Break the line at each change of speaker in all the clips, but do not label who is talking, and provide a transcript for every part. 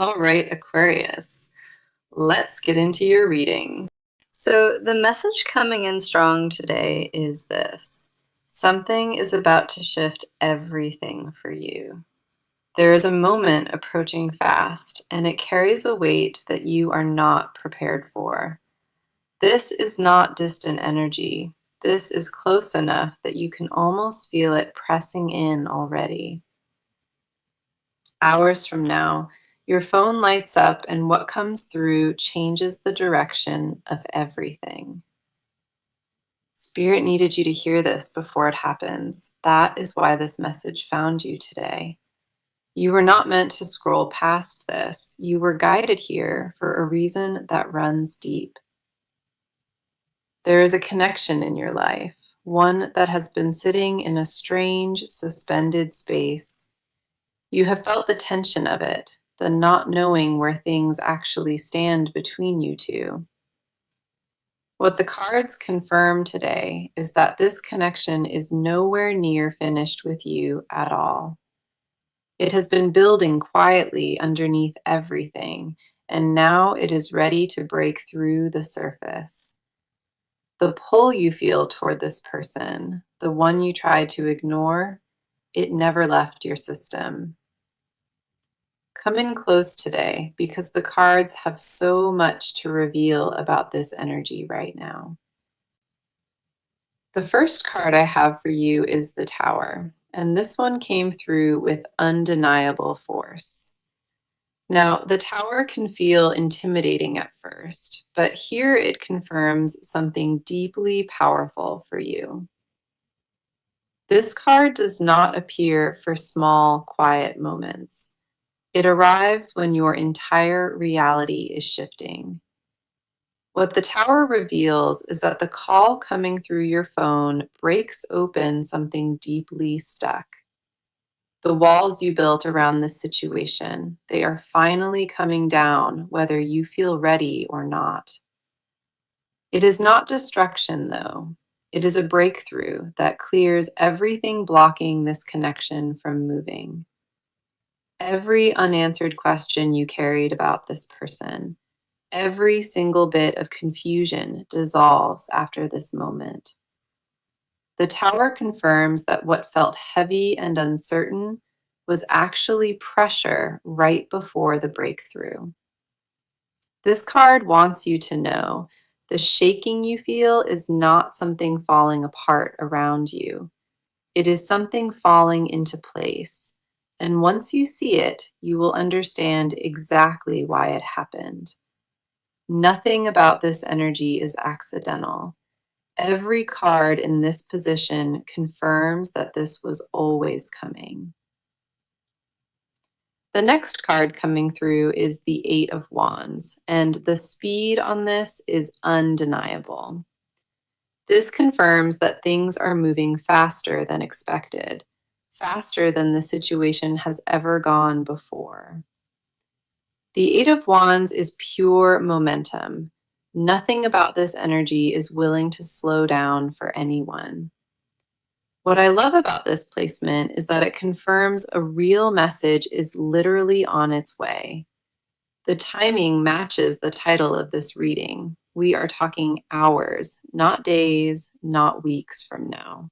All right, Aquarius, let's get into your reading. So, the message coming in strong today is this: something is about to shift everything for you. There is a moment approaching fast, and it carries a weight that you are not prepared for. This is not distant energy. This is close enough that you can almost feel it pressing in already. Hours from now, your phone lights up, and what comes through changes the direction of everything. Spirit needed you to hear this before it happens. That is why this message found you today. You were not meant to scroll past this. You were guided here for a reason that runs deep. There is a connection in your life, one that has been sitting in a strange, suspended space. You have felt the tension of it, the not knowing where things actually stand between you two. What the cards confirm today is that this connection is nowhere near finished with you at all. It has been building quietly underneath everything, and now it is ready to break through the surface. The pull you feel toward this person, the one you tried to ignore, it never left your system. Come in close today because the cards have so much to reveal about this energy right now. The first card I have for you is the Tower, and this one came through with undeniable force. Now, the Tower can feel intimidating at first, but here it confirms something deeply powerful for you. This card does not appear for small, quiet moments. It arrives when your entire reality is shifting. What the Tower reveals is that the call coming through your phone breaks open something deeply stuck. The walls you built around this situation, they are finally coming down, whether you feel ready or not. It is not destruction, though. It is a breakthrough that clears everything blocking this connection from moving. Every unanswered question you carried about this person, every single bit of confusion dissolves after this moment. The Tower confirms that what felt heavy and uncertain was actually pressure right before the breakthrough. This card wants you to know the shaking you feel is not something falling apart around you. It is something falling into place. And once you see it, you will understand exactly why it happened. Nothing about this energy is accidental. Every card in this position confirms that this was always coming. The next card coming through is the Eight of Wands, and the speed on this is undeniable. This confirms that things are moving faster than expected, faster than the situation has ever gone before. The Eight of Wands is pure momentum. Nothing about this energy is willing to slow down for anyone. What I love about this placement is that it confirms a real message is literally on its way. The timing matches the title of this reading. We are talking hours, not days, not weeks from now.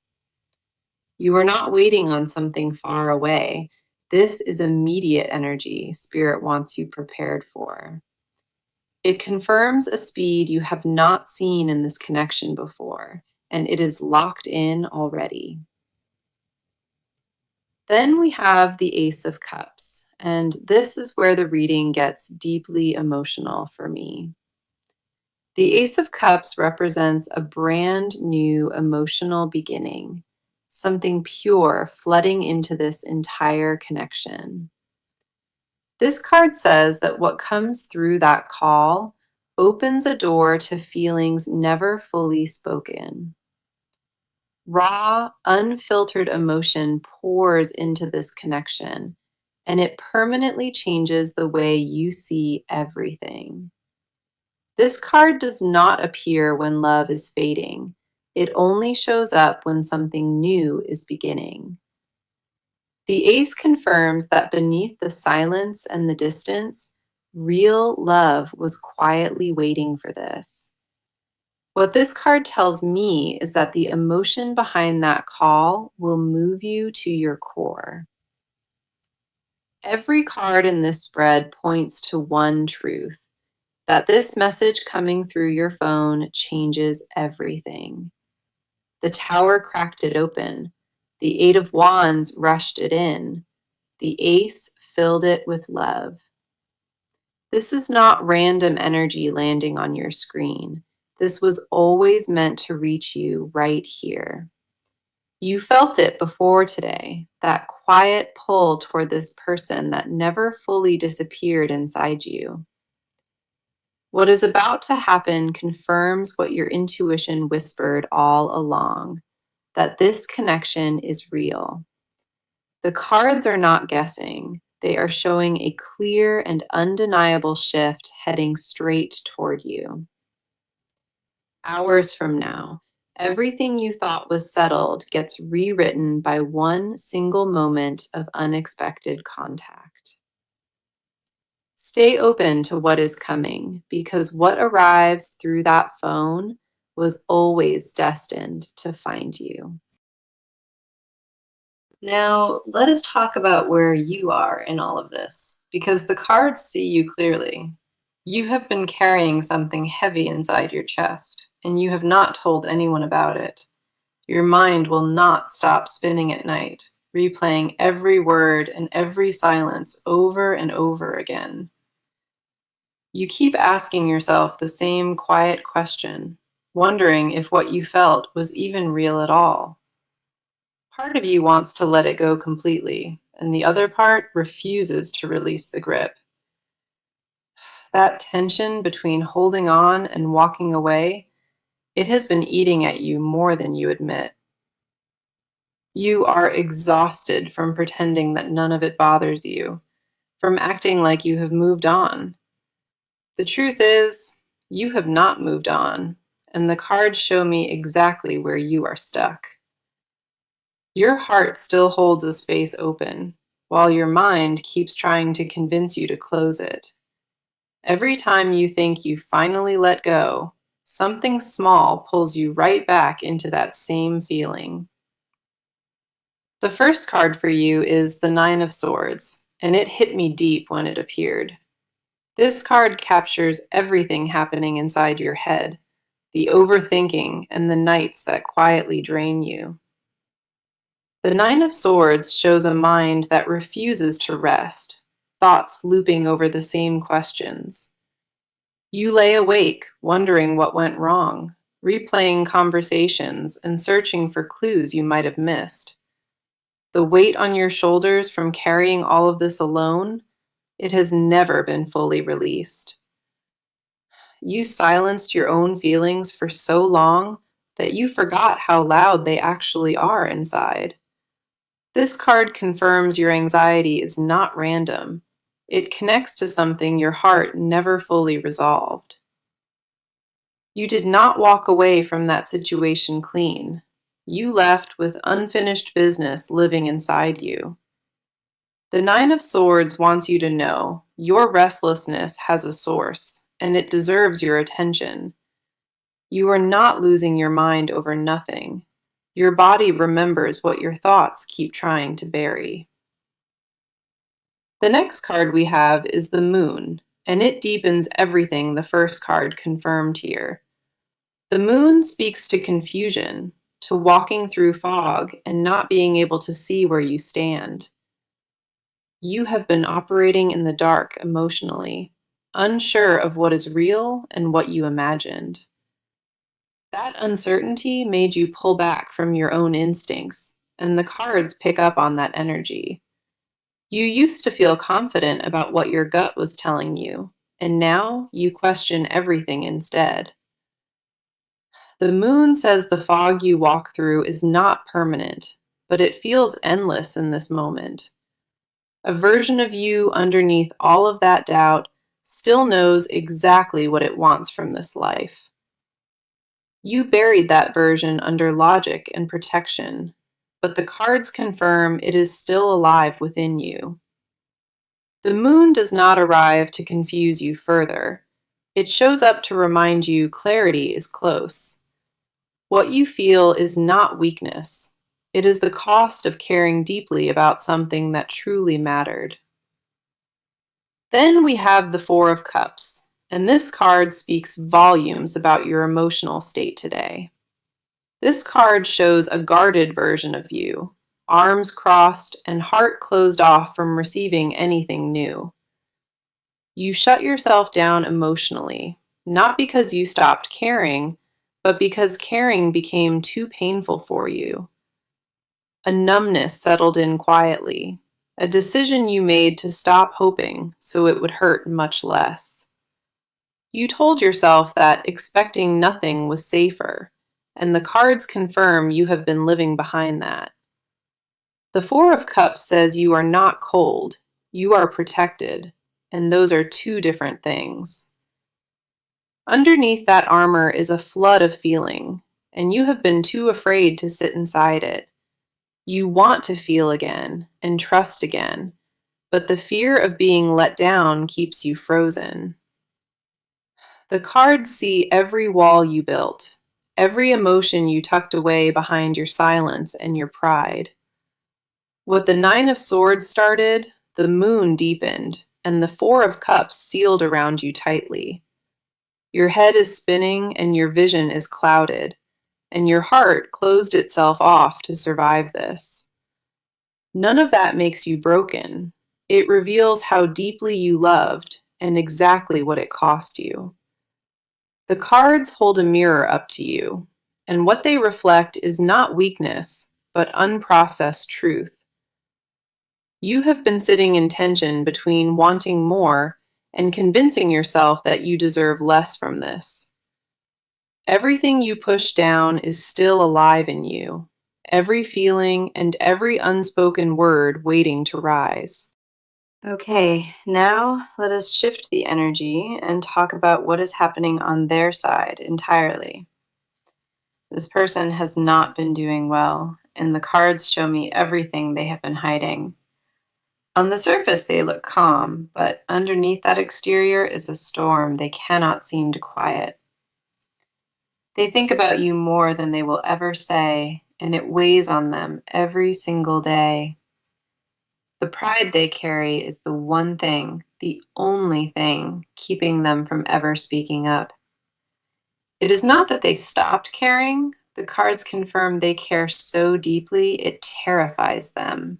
You are not waiting on something far away. This is immediate energy Spirit wants you prepared for. It confirms a speed you have not seen in this connection before, and it is locked in already. Then we have the Ace of Cups, and this is where the reading gets deeply emotional for me. The Ace of Cups represents a brand new emotional beginning, something pure flooding into this entire connection. This card says that what comes through that call opens a door to feelings never fully spoken. Raw, unfiltered emotion pours into this connection, and it permanently changes the way you see everything. This card does not appear when love is fading. It only shows up when something new is beginning. The Ace confirms that beneath the silence and the distance, Real love was quietly waiting for this. What this card tells me is that the emotion behind that call will move you to your core. Every card in this spread points to one truth, that this message coming through your phone changes everything. The Tower cracked it open. The Eight of Wands rushed it in. The Ace filled it with love. This is not random energy landing on your screen. This was always meant to reach you right here. You felt it before today, that quiet pull toward this person that never fully disappeared inside you. What is about to happen confirms what your intuition whispered all along, that this connection is real. The cards are not guessing. They are showing a clear and undeniable shift heading straight toward you. Hours from now, everything you thought was settled gets rewritten by one single moment of unexpected contact. Stay open to what is coming, because what arrives through that phone was always destined to find you. Now, let us talk about where you are in all of this, because the cards see you clearly. You have been carrying something heavy inside your chest, and you have not told anyone about it. Your mind will not stop spinning at night, replaying every word and every silence over and over again. You keep asking yourself the same quiet question, wondering if what you felt was even real at all. Part of you wants to let it go completely, and the other part refuses to release the grip. That tension between holding on and walking away, it has been eating at you more than you admit. You are exhausted from pretending that none of it bothers you, from acting like you have moved on. The truth is, you have not moved on, and the cards show me exactly where you are stuck. Your heart still holds a space open, while your mind keeps trying to convince you to close it. Every time you think you finally let go, something small pulls you right back into that same feeling. The first card for you is the Nine of Swords, and it hit me deep when it appeared. This card captures everything happening inside your head, the overthinking and the nights that quietly drain you. The Nine of Swords shows a mind that refuses to rest, thoughts looping over the same questions. You lay awake, wondering what went wrong, replaying conversations and searching for clues you might have missed. The weight on your shoulders from carrying all of this alone, it has never been fully released. You silenced your own feelings for so long that you forgot how loud they actually are inside. This card confirms your anxiety is not random. It connects to something your heart never fully resolved. You did not walk away from that situation clean. You left with unfinished business living inside you. The Nine of Swords wants you to know your restlessness has a source, and it deserves your attention. You are not losing your mind over nothing. Your body remembers what your thoughts keep trying to bury. The next card we have is the Moon, and it deepens everything the first card confirmed here. The Moon speaks to confusion, to walking through fog and not being able to see where you stand. You have been operating in the dark emotionally, unsure of what is real and what you imagined. That uncertainty made you pull back from your own instincts, and the cards pick up on that energy. You used to feel confident about what your gut was telling you, and now you question everything instead. The Moon says the fog you walk through is not permanent, but it feels endless in this moment. A version of you underneath all of that doubt still knows exactly what it wants from this life. You buried that version under logic and protection, but the cards confirm it is still alive within you. The moon does not arrive to confuse you further. It shows up to remind you clarity is close. What you feel is not weakness. It is the cost of caring deeply about something that truly mattered. Then we have the Four of Cups, and this card speaks volumes about your emotional state today. This card shows a guarded version of you, arms crossed and heart closed off from receiving anything new. You shut yourself down emotionally, not because you stopped caring, but because caring became too painful for you. A numbness settled in quietly, a decision you made to stop hoping so it would hurt much less. You told yourself that expecting nothing was safer, and the cards confirm you have been living behind that. The Four of Cups says you are not cold, you are protected, and those are two different things. Underneath that armor is a flood of feeling, and you have been too afraid to sit inside it. You want to feel again and trust again, but the fear of being let down keeps you frozen. The cards see every wall you built, every emotion you tucked away behind your silence and your pride. What the Nine of Swords started, the moon deepened, and the Four of Cups sealed around you tightly. Your head is spinning and your vision is clouded, and your heart closed itself off to survive this. None of that makes you broken. It reveals how deeply you loved and exactly what it cost you. The cards hold a mirror up to you, and what they reflect is not weakness, but unprocessed truth. You have been sitting in tension between wanting more and convincing yourself that you deserve less from this. Everything you push down is still alive in you, every feeling and every unspoken word waiting to rise. Okay, now let us shift the energy and talk about what is happening on their side entirely. This person has not been doing well, and the cards show me everything they have been hiding. On the surface, they look calm, but underneath that exterior is a storm they cannot seem to quiet. They think about you more than they will ever say, and it weighs on them every single day. The pride they carry is the one thing, the only thing, keeping them from ever speaking up. It is not that they stopped caring. The cards confirm they care so deeply it terrifies them.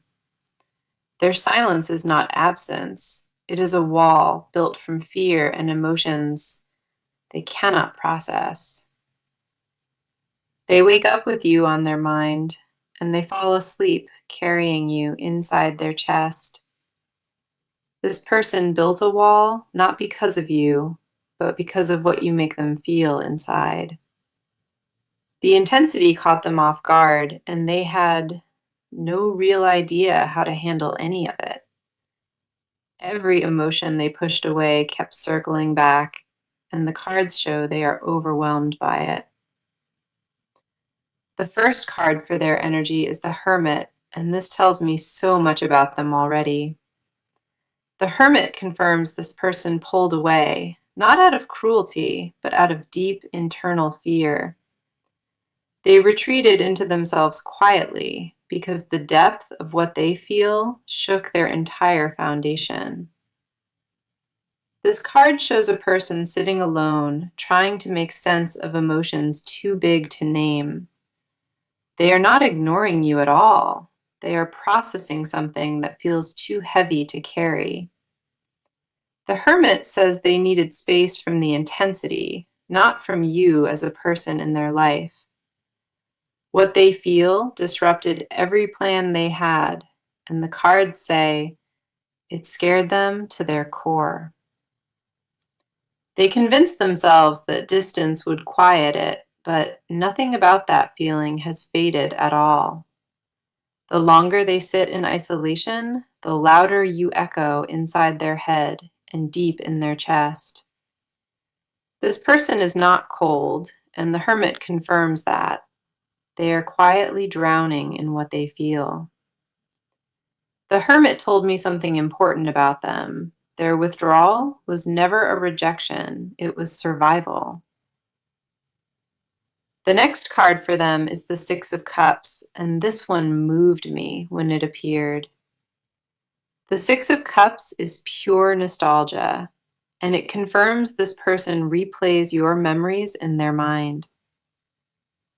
Their silence is not absence. It is a wall built from fear and emotions they cannot process. They wake up with you on their mind, and they fall asleep carrying you inside their chest. This person built a wall not because of you, but because of what you make them feel inside. The intensity caught them off guard, and they had no real idea how to handle any of it. Every emotion they pushed away kept circling back, and the cards show they are overwhelmed by it. The first card for their energy is the Hermit, and this tells me so much about them already. The Hermit confirms this person pulled away, not out of cruelty, but out of deep internal fear. They retreated into themselves quietly because the depth of what they feel shook their entire foundation. This card shows a person sitting alone, trying to make sense of emotions too big to name. They are not ignoring you at all. They are processing something that feels too heavy to carry. The Hermit says they needed space from the intensity, not from you as a person in their life. What they feel disrupted every plan they had, and the cards say it scared them to their core. They convinced themselves that distance would quiet it, but nothing about that feeling has faded at all. The longer they sit in isolation, the louder you echo inside their head and deep in their chest. This person is not cold, and the Hermit confirms that. They are quietly drowning in what they feel. The hermit told me something important about them. Their withdrawal was never a rejection, it was survival. The next card for them is the Six of Cups, and this one moved me when it appeared. The Six of Cups is pure nostalgia, and it confirms this person replays your memories in their mind.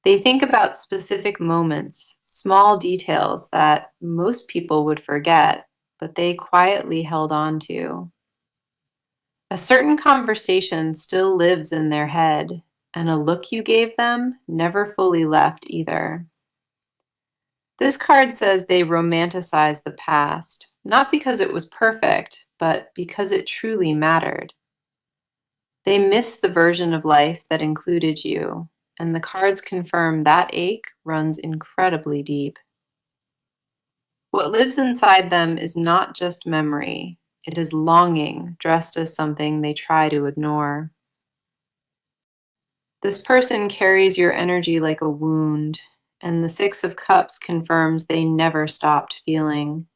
They think about specific moments, small details that most people would forget, but they quietly held on to. A certain conversation still lives in their head, and a look you gave them never fully left either. This card says they romanticize the past, not because it was perfect, but because it truly mattered. They miss the version of life that included you, and the cards confirm that ache runs incredibly deep. What lives inside them is not just memory, it is longing dressed as something they try to ignore. This person carries your energy like a wound, and the Six of Cups confirms they never stopped feeling.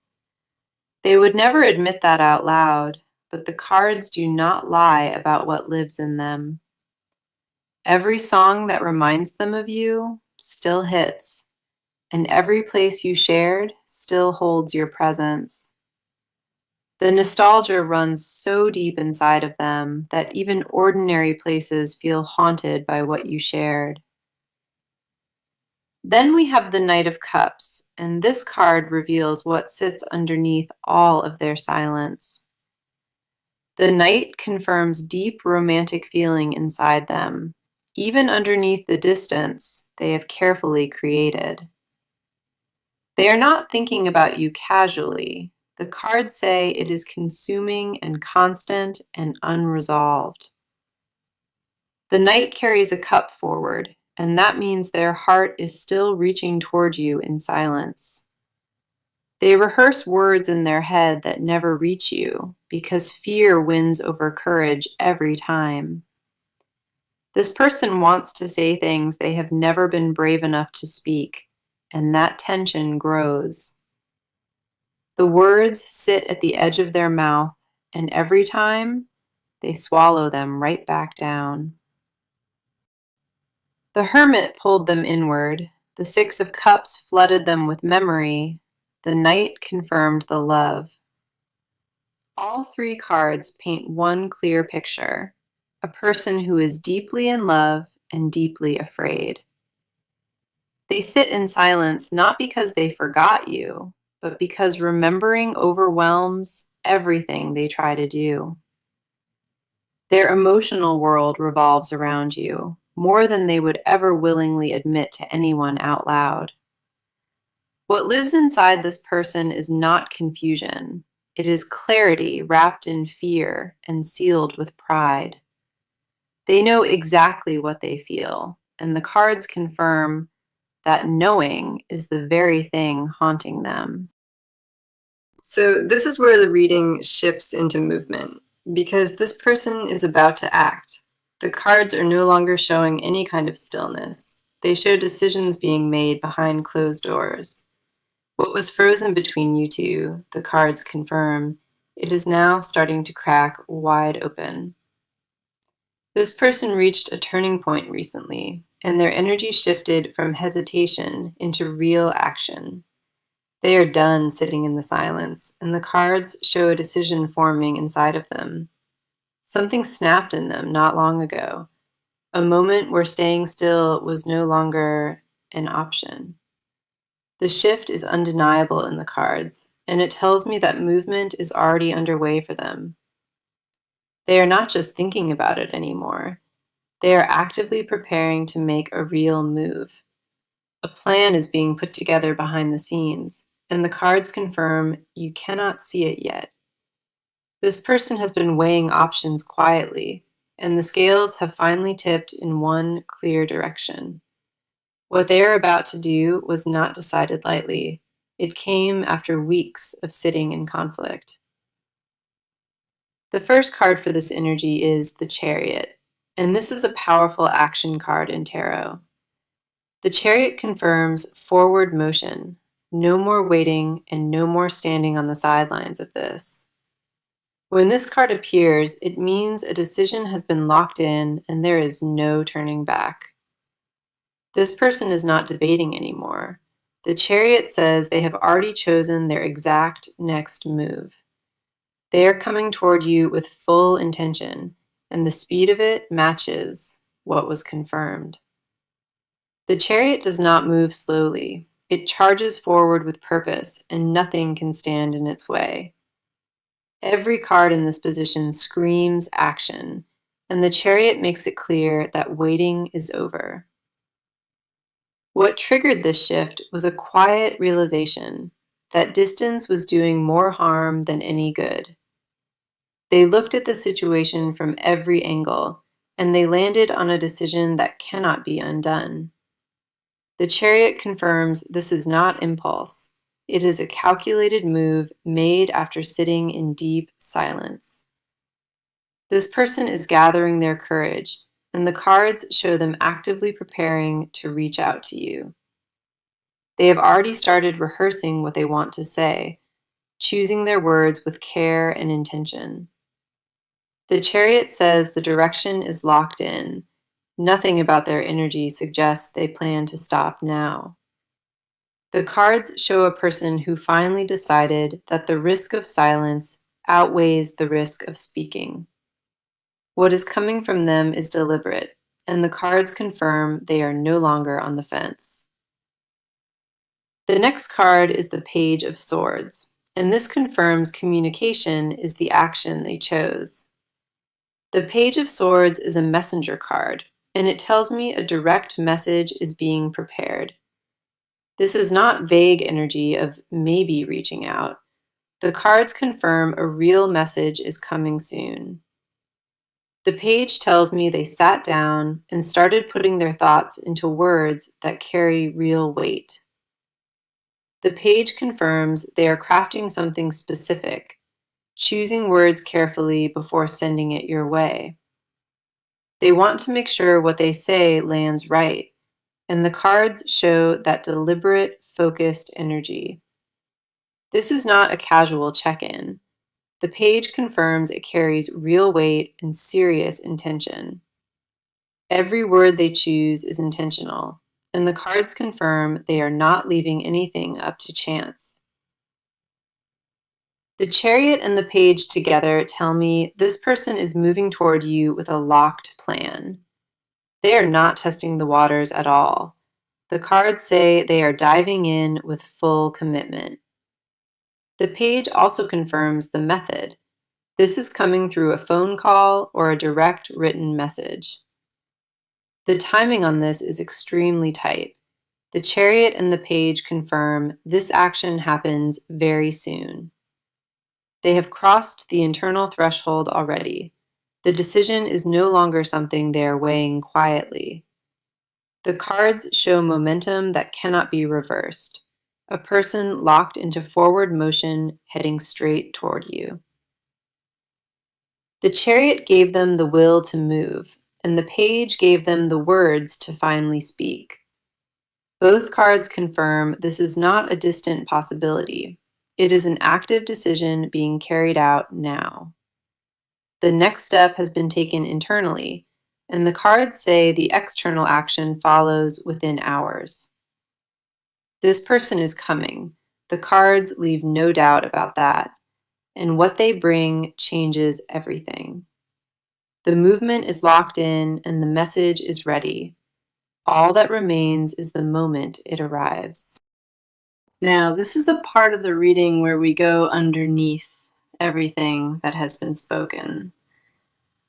They would never admit that out loud, but the cards do not lie about what lives in them. Every song that reminds them of you still hits, and every place you shared still holds your presence. The nostalgia runs so deep inside of them that even ordinary places feel haunted by what you shared. Then we have the Knight of Cups, and this card reveals what sits underneath all of their silence. The Knight confirms deep romantic feeling inside them, even underneath the distance they have carefully created. They are not thinking about you casually. The cards say it is consuming and constant and unresolved. The Knight carries a cup forward, and that means their heart is still reaching toward you in silence. They rehearse words in their head that never reach you because fear wins over courage every time. This person wants to say things they have never been brave enough to speak, and that tension grows. The words sit at the edge of their mouth, and every time they swallow them right back down. The Hermit pulled them inward. The Six of Cups flooded them with memory. The Knight confirmed the love. All three cards paint one clear picture: a person who is deeply in love and deeply afraid. They sit in silence not because they forgot you, but because remembering overwhelms everything they try to do. Their emotional world revolves around you, more than they would ever willingly admit to anyone out loud. What lives inside this person is not confusion. It is clarity wrapped in fear and sealed with pride. They know exactly what they feel, and the cards confirm that knowing is the very thing haunting them. So this is where the reading shifts into movement, because this person is about to act. The cards are no longer showing any kind of stillness. They show decisions being made behind closed doors. What was frozen between you two, the cards confirm, it is now starting to crack wide open. This person reached a turning point recently, and their energy shifted from hesitation into real action. They are done sitting in the silence, and the cards show a decision forming inside of them. Something snapped in them not long ago, a moment where staying still was no longer an option. The shift is undeniable in the cards, and it tells me that movement is already underway for them. They are not just thinking about it anymore. They are actively preparing to make a real move. A plan is being put together behind the scenes, and the cards confirm you cannot see it yet. This person has been weighing options quietly, and the scales have finally tipped in one clear direction. What they are about to do was not decided lightly. It came after weeks of sitting in conflict. The first card for this energy is the Chariot, and this is a powerful action card in tarot. The Chariot confirms forward motion. No more waiting and no more standing on the sidelines of this. When this card appears, it means a decision has been locked in and there is no turning back. This person is not debating anymore. The Chariot says they have already chosen their exact next move. They are coming toward you with full intention, and the speed of it matches what was confirmed. The Chariot does not move slowly. It charges forward with purpose, and nothing can stand in its way. Every card in this position screams action, and the Chariot makes it clear that waiting is over. What triggered this shift was a quiet realization that distance was doing more harm than any good. They looked at the situation from every angle, and they landed on a decision that cannot be undone. The Chariot confirms this is not impulse. It is a calculated move made after sitting in deep silence. This person is gathering their courage, and the cards show them actively preparing to reach out to you. They have already started rehearsing what they want to say, choosing their words with care and intention. The Chariot says the direction is locked in. Nothing about their energy suggests they plan to stop now. The cards show a person who finally decided that the risk of silence outweighs the risk of speaking. What is coming from them is deliberate, and the cards confirm they are no longer on the fence. The next card is the Page of Swords, and this confirms communication is the action they chose. The Page of Swords is a messenger card, and it tells me a direct message is being prepared. This is not vague energy of maybe reaching out. The cards confirm a real message is coming soon. The page tells me they sat down and started putting their thoughts into words that carry real weight. The page confirms they are crafting something specific, choosing words carefully before sending it your way. They want to make sure what they say lands right, and the cards show that deliberate, focused energy. This is not a casual check-in. The page confirms it carries real weight and serious intention. Every word they choose is intentional, and the cards confirm they are not leaving anything up to chance. The Chariot and the Page together tell me this person is moving toward you with a locked plan. They are not testing the waters at all. The cards say they are diving in with full commitment. The page also confirms the method. This is coming through a phone call or a direct written message. The timing on this is extremely tight. The Chariot and the Page confirm this action happens very soon. They have crossed the internal threshold already. The decision is no longer something they are weighing quietly. The cards show momentum that cannot be reversed. A person locked into forward motion heading straight toward you. The Chariot gave them the will to move, and the Page gave them the words to finally speak. Both cards confirm this is not a distant possibility. It is an active decision being carried out now. The next step has been taken internally, and the cards say the external action follows within hours. This person is coming. The cards leave no doubt about that, and what they bring changes everything. The movement is locked in, and the message is ready. All that remains is the moment it arrives. Now, this is the part of the reading where we go underneath everything that has been spoken.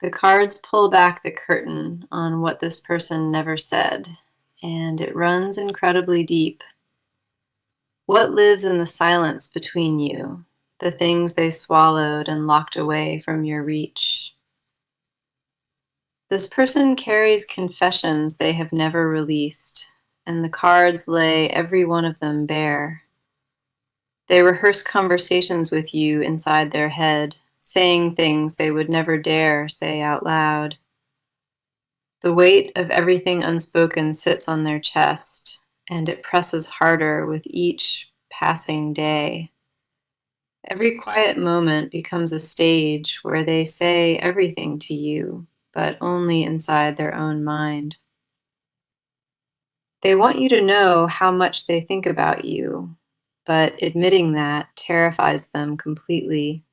The cards pull back the curtain on what this person never said, and it runs incredibly deep. What lives in the silence between you, the things they swallowed and locked away from your reach? This person carries confessions they have never released, and the cards lay every one of them bare. They rehearse conversations with you inside their head, saying things they would never dare say out loud. The weight of everything unspoken sits on their chest, and it presses harder with each passing day. Every quiet moment becomes a stage where they say everything to you, but only inside their own mind. They want you to know how much they think about you, but admitting that terrifies them completely.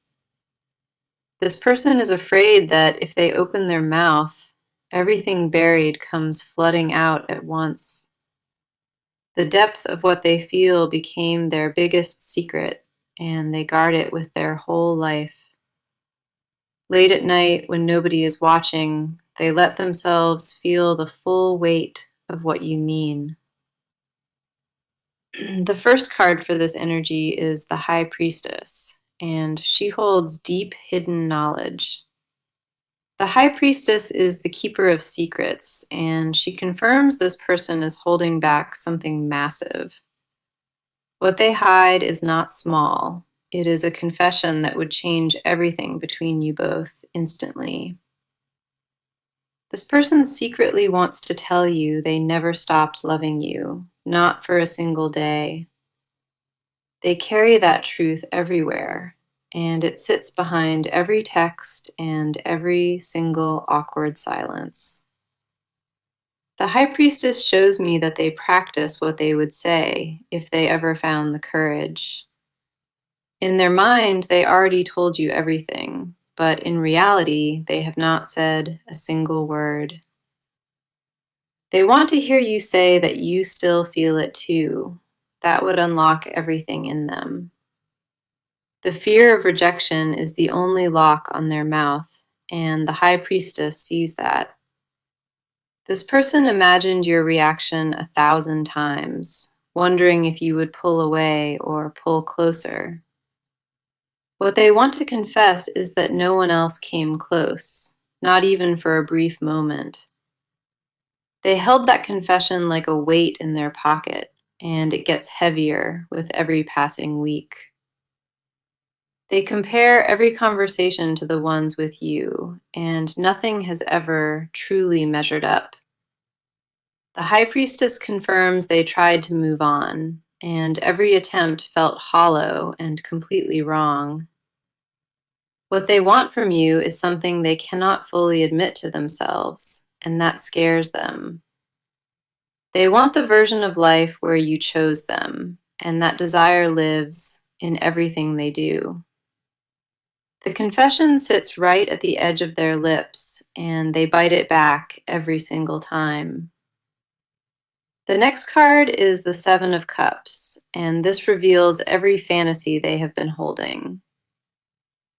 This person is afraid that if they open their mouth, everything buried comes flooding out at once. The depth of what they feel became their biggest secret, and they guard it with their whole life. Late at night, when nobody is watching, they let themselves feel the full weight of what you mean. The first card for this energy is the High Priestess, and she holds deep hidden knowledge. The High Priestess is the keeper of secrets, and she confirms this person is holding back something massive. What they hide is not small. It is a confession that would change everything between you both instantly. This person secretly wants to tell you they never stopped loving you, not for a single day. They carry that truth everywhere, and it sits behind every text and every single awkward silence. The High Priestess shows me that they practice what they would say if they ever found the courage. In their mind, they already told you everything, but in reality, they have not said a single word. They want to hear you say that you still feel it too. That would unlock everything in them. The fear of rejection is the only lock on their mouth, and the High Priestess sees that. This person imagined your reaction 1,000 times, wondering if you would pull away or pull closer. What they want to confess is that no one else came close, not even for a brief moment. They held that confession like a weight in their pocket, and it gets heavier with every passing week. They compare every conversation to the ones with you, and nothing has ever truly measured up. The High Priestess confirms they tried to move on, and every attempt felt hollow and completely wrong. What they want from you is something they cannot fully admit to themselves, and that scares them. They want the version of life where you chose them, and that desire lives in everything they do. The confession sits right at the edge of their lips, and they bite it back every single time. The next card is the Seven of Cups, and this reveals every fantasy they have been holding.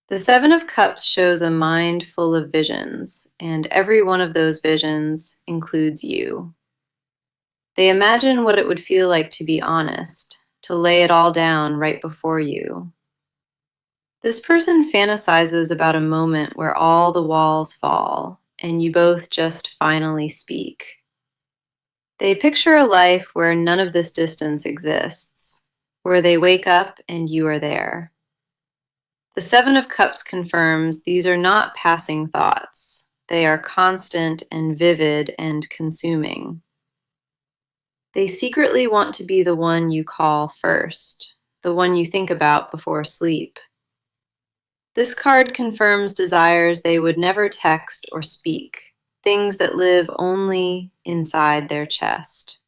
The Seven of Cups shows a mind full of visions, and every one of those visions includes you. They imagine what it would feel like to be honest, to lay it all down right before you. This person fantasizes about a moment where all the walls fall, and you both just finally speak. They picture a life where none of this distance exists, where they wake up and you are there. The Seven of Cups confirms these are not passing thoughts. They are constant and vivid and consuming. They secretly want to be the one you call first, the one you think about before sleep. This card confirms desires they would never text or speak, things that live only inside their chest.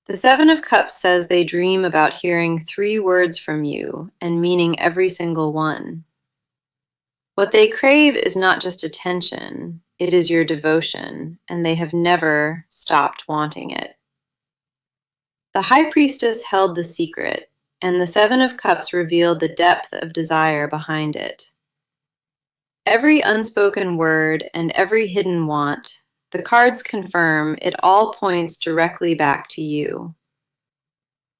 The Seven of Cups says they dream about hearing 3 words from you and meaning every single one. What they crave is not just attention, it is your devotion, and they have never stopped wanting it. The High Priestess held the secret, and the Seven of Cups revealed the depth of desire behind it. Every unspoken word and every hidden want, the cards confirm it all points directly back to you.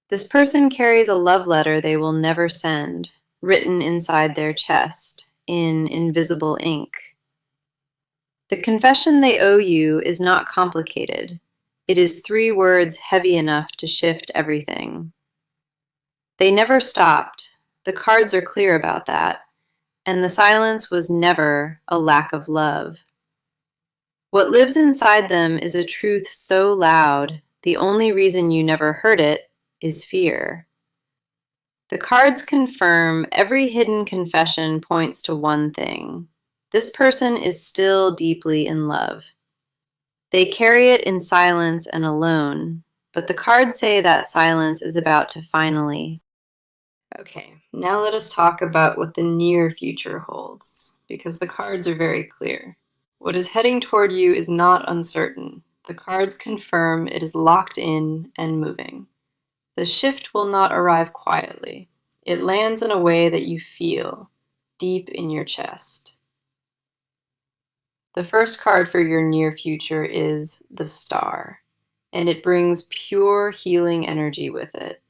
This person carries a love letter they will never send, written inside their chest, in invisible ink. The confession they owe you is not complicated. It is 3 words heavy enough to shift everything. They never stopped. The cards are clear about that. And the silence was never a lack of love. What lives inside them is a truth so loud, the only reason you never heard it is fear. The cards confirm every hidden confession points to one thing. This person is still deeply in love. They carry it in silence and alone, but the cards say that silence is about to finally. Okay, now let us talk about what the near future holds, because the cards are very clear. What is heading toward you is not uncertain. The cards confirm it is locked in and moving. The shift will not arrive quietly. It lands in a way that you feel, deep in your chest. The first card for your near future is the Star, and it brings pure healing energy with it.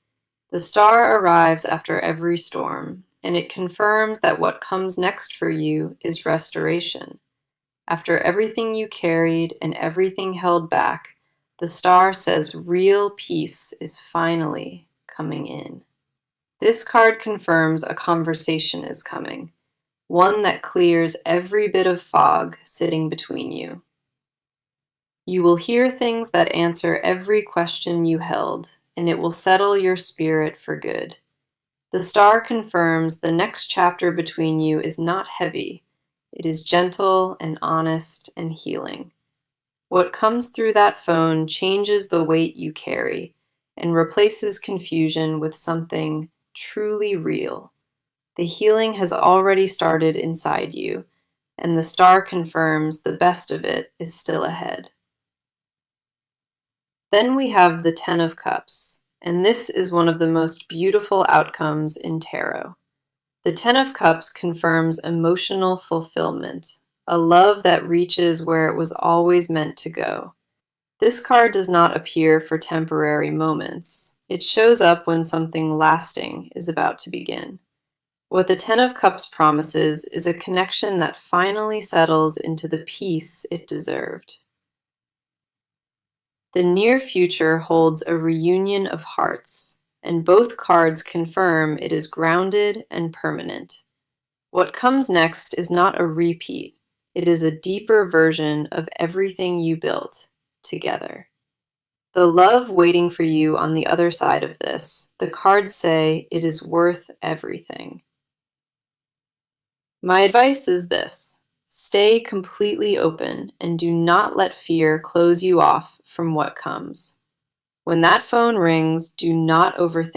The star arrives after every storm, and it confirms that what comes next for you is restoration. After everything you carried and everything held back, the star says real peace is finally coming in. This card confirms a conversation is coming, one that clears every bit of fog sitting between you. You will hear things that answer every question you held, and it will settle your spirit for good. The star confirms the next chapter between you is not heavy. It is gentle and honest and healing. What comes through that phone changes the weight you carry and replaces confusion with something truly real. The healing has already started inside you, and the star confirms the best of it is still ahead. Then we have the Ten of Cups, and this is one of the most beautiful outcomes in tarot. The Ten of Cups confirms emotional fulfillment, a love that reaches where it was always meant to go. This card does not appear for temporary moments. It shows up when something lasting is about to begin. What the Ten of Cups promises is a connection that finally settles into the peace it deserved. The near future holds a reunion of hearts, and both cards confirm it is grounded and permanent. What comes next is not a repeat. It is a deeper version of everything you built together. The love waiting for you on the other side of this, the cards say it is worth everything. My advice is this: stay completely open and do not let fear close you off from what comes. When that phone rings, do not overthink.